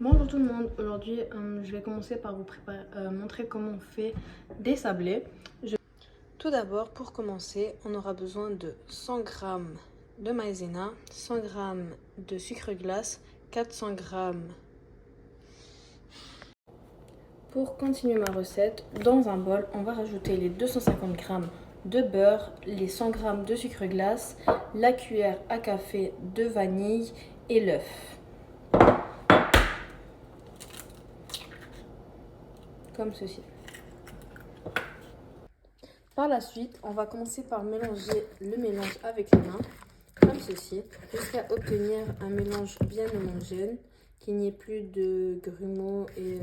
Bonjour tout le monde, aujourd'hui je vais commencer par vous montrer comment on fait des sablés. Tout d'abord, pour commencer, on aura besoin de 100 g de maïzena, 100 g de sucre glace, 400 g. Pour continuer ma recette, dans un bol, on va rajouter les 250 g de beurre, les 100 g de sucre glace, la cuillère à café de vanille et l'œuf. Comme ceci. Par la suite, on va commencer par mélanger le mélange avec les mains, comme ceci, jusqu'à obtenir un mélange bien homogène, qu'il n'y ait plus de grumeaux et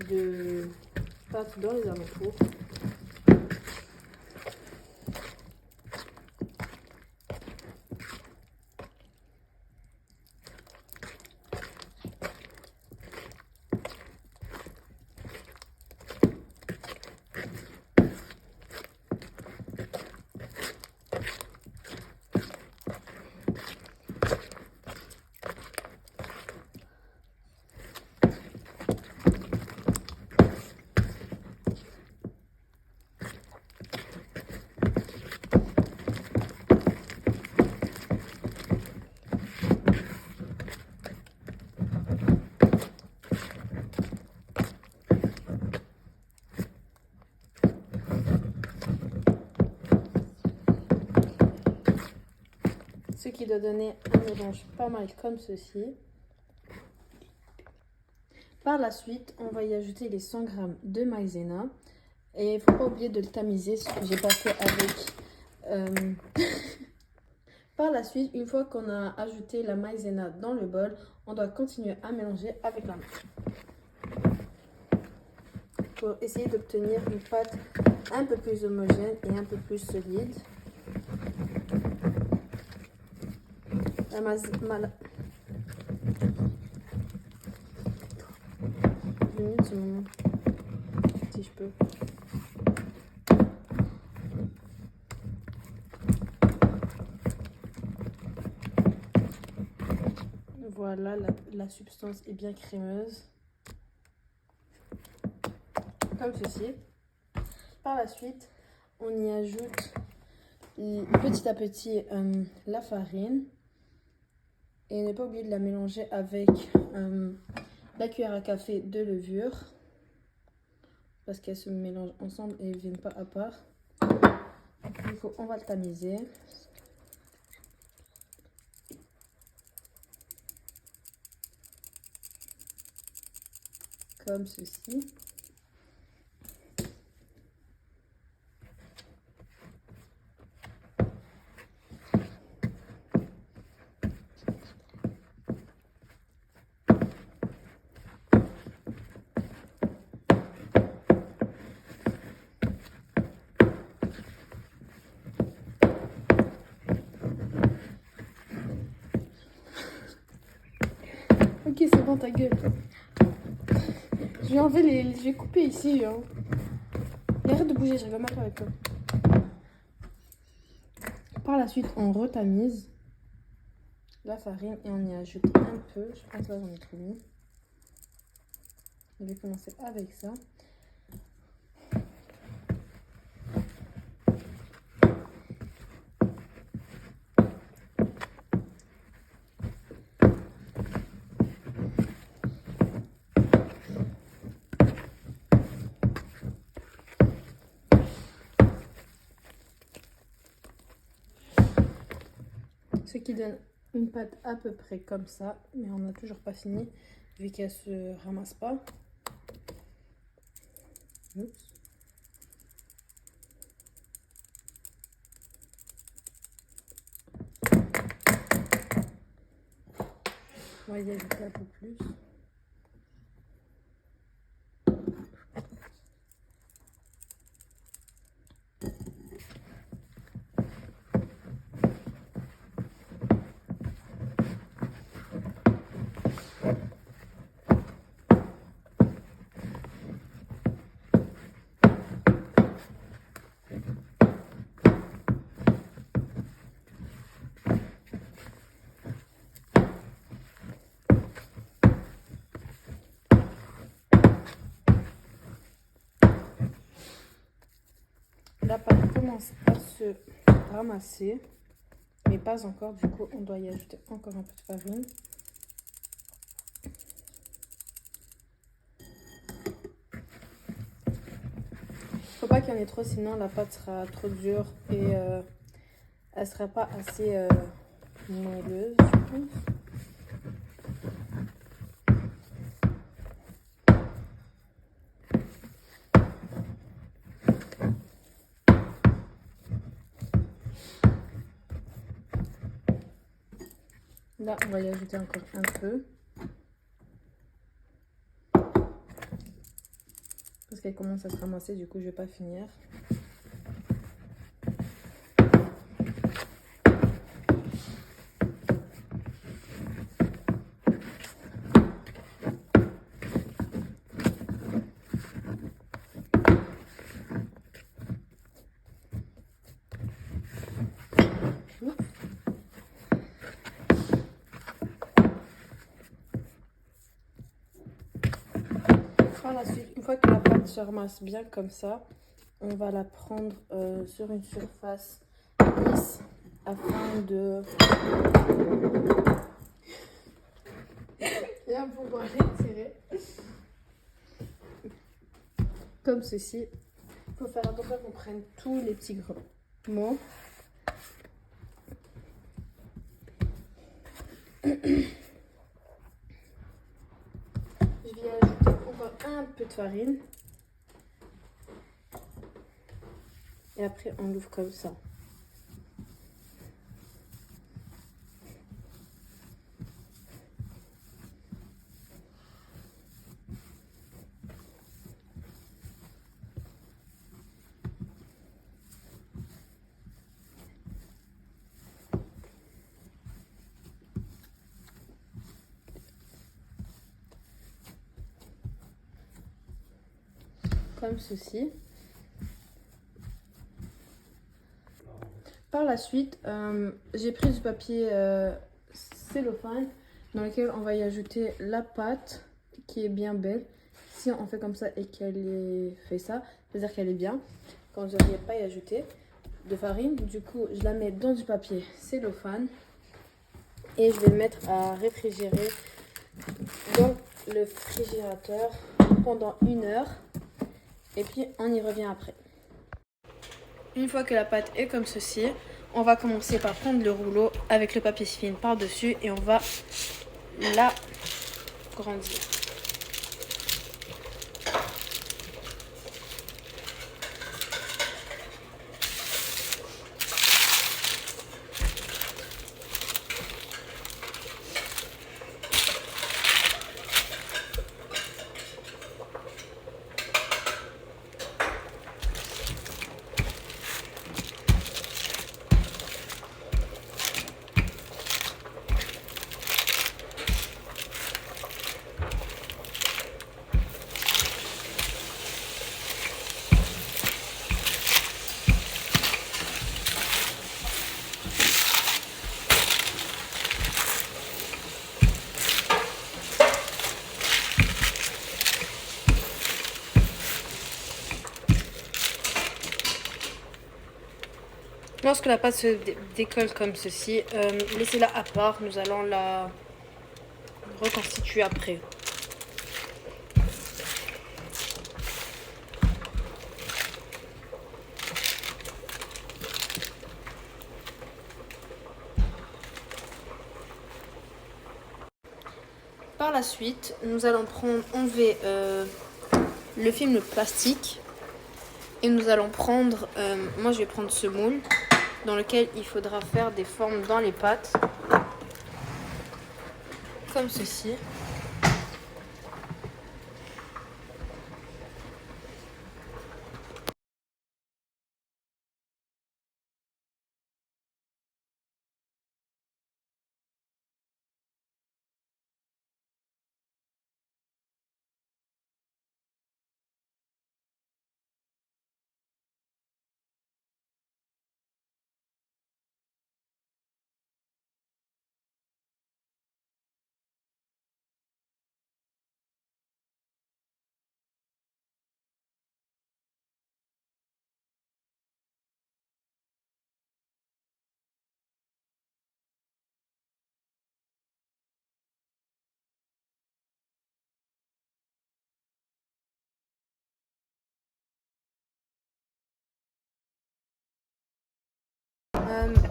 de pâte dans les alentours. Ce qui doit donner un mélange pas mal comme ceci. Par la suite, on va y ajouter les 100 g de maïzena. Et il ne faut pas oublier de le tamiser, ce que j'ai pas fait avec... Par la suite, une fois qu'on a ajouté la maïzena dans le bol, on doit continuer à mélanger avec la main. Pour essayer d'obtenir une pâte un peu plus homogène et un peu plus solide. Ce moment, si je peux. Voilà, la substance est bien crémeuse, comme ceci. Par la suite, on y ajoute petit à petit la farine. Et ne pas oublier de la mélanger avec la cuillère à café de levure. Parce qu'elles se mélangent ensemble et ne viennent pas à part. Du coup, on va le tamiser. Comme ceci. Ok, c'est bon, ta gueule. Je vais enlever les... Je vais couper ici. Hein. Arrête de bouger, j'arrive à mettre avec toi. Par la suite, on retamise la farine et on y ajoute un peu. Je pense que là, j'en ai trop mis. Je vais commencer avec ça. Ce qui donne une pâte à peu près comme ça, mais on n'a toujours pas fini vu qu'elle se ramasse pas. Oups. On va y ajouter un peu plus. commence à se ramasser, mais pas encore. Du coup, on doit y ajouter encore un peu de farine. Faut pas qu'il y en ait trop, sinon la pâte sera trop dure et elle sera pas assez moelleuse, je pense. Là, on va y ajouter encore un peu. Parce qu'elle commence à se ramasser, du coup, je vais pas finir. Par la suite, une fois que la pâte se ramasse bien comme ça, on va la prendre sur une surface lisse afin de bien pouvoir l'étirer. Comme ceci. Il faut faire attention qu'on prenne tous les petits grumeaux. Je vais ajouter encore un peu de farine. Et après, on l'ouvre comme ça. Comme ceci. Par la suite, j'ai pris du papier cellophane dans lequel on va y ajouter la pâte qui est bien belle. Si on fait comme ça et qu'elle est fait ça, c'est-à-dire qu'elle est bien. Quand je n'arrive pas à y ajouter de farine, du coup, je la mets dans du papier cellophane et je vais le mettre à réfrigérer dans le réfrigérateur pendant 1 heure. Et puis, on y revient après. Une fois que la pâte est comme ceci, on va commencer par prendre le rouleau avec le papier film par-dessus et on va la grandir. Lorsque la pâte se décolle comme ceci, laissez-la à part. Nous allons la reconstituer après. Par la suite, nous allons enlever le film plastique et nous allons prendre, moi je vais prendre ce moule dans lequel il faudra faire des formes dans les pâtes, comme ceci.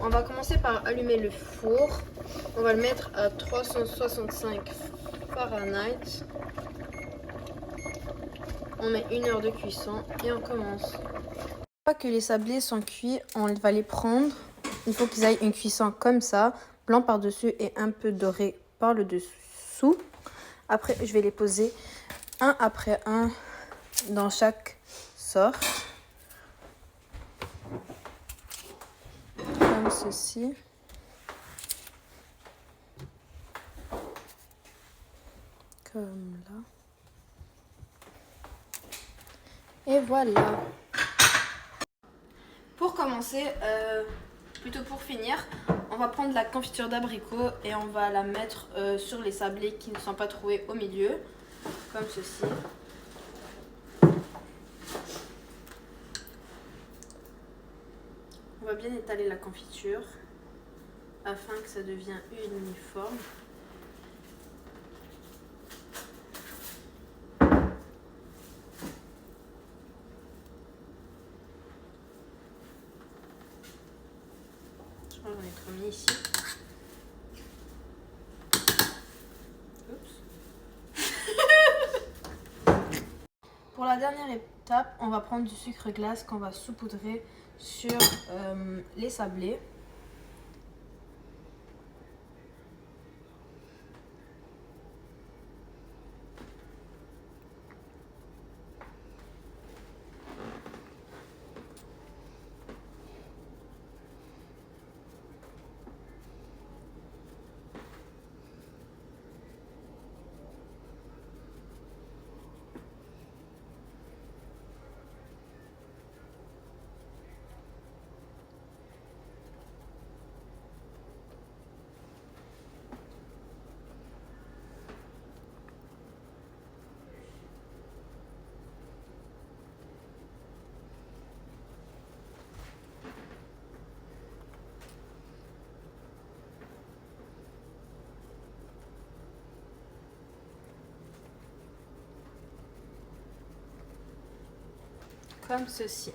On va commencer par allumer le four. On va le mettre à 365 Fahrenheit. On met 1 heure de cuisson et on commence. Une fois que les sablés sont cuits, on va les prendre. Il faut qu'ils aient une cuisson comme ça, blanc par-dessus et un peu doré par le dessous. Après, je vais les poser un après un dans chaque sorte. Comme ceci. Comme là. Et voilà. Pour commencer, plutôt pour finir, on va prendre la confiture d'abricot et on va la mettre sur les sablés qui ne sont pas trouvés au milieu, comme ceci. On va bien étaler la confiture afin que ça devienne uniforme. Je vais en être mis ici. Pour la dernière étape, on va prendre du sucre glace qu'on va saupoudrer sur les sablés. Comme ceci.